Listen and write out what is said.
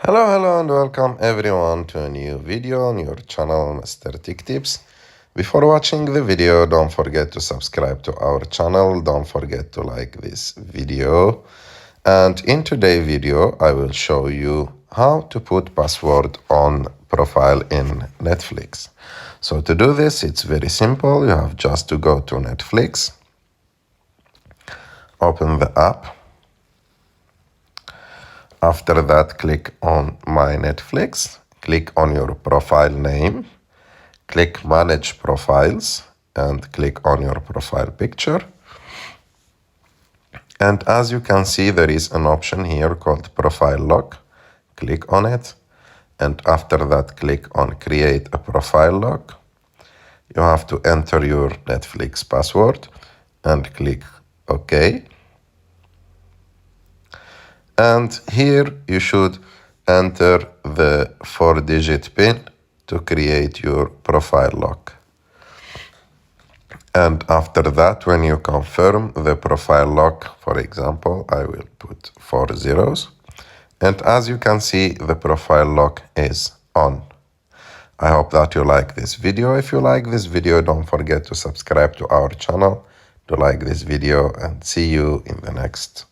Hello and welcome everyone to a new video on your channel Mr. Tech Tips. Before watching the video, don't forget to subscribe to our channel, don't forget to like this video. And in today's video, I will show you how to put password on profile in Netflix. So to do this, it's very simple. You have just to go to Netflix, open the app. After that, click on My Netflix, click on your profile name, click Manage Profiles, and click on your profile picture. And as you can see, there is an option here called Profile Lock. Click on it, and after that, click on Create a Profile Lock. You have to enter your Netflix password and click OK. And here you should enter the 4-digit PIN to create your profile lock. And after that, when you confirm the profile lock, for example, I will put 4 zeros. And as you can see, the profile lock is on. I hope that you like this video. If you like this video, don't forget to subscribe to our channel, to like this video, and see you in the next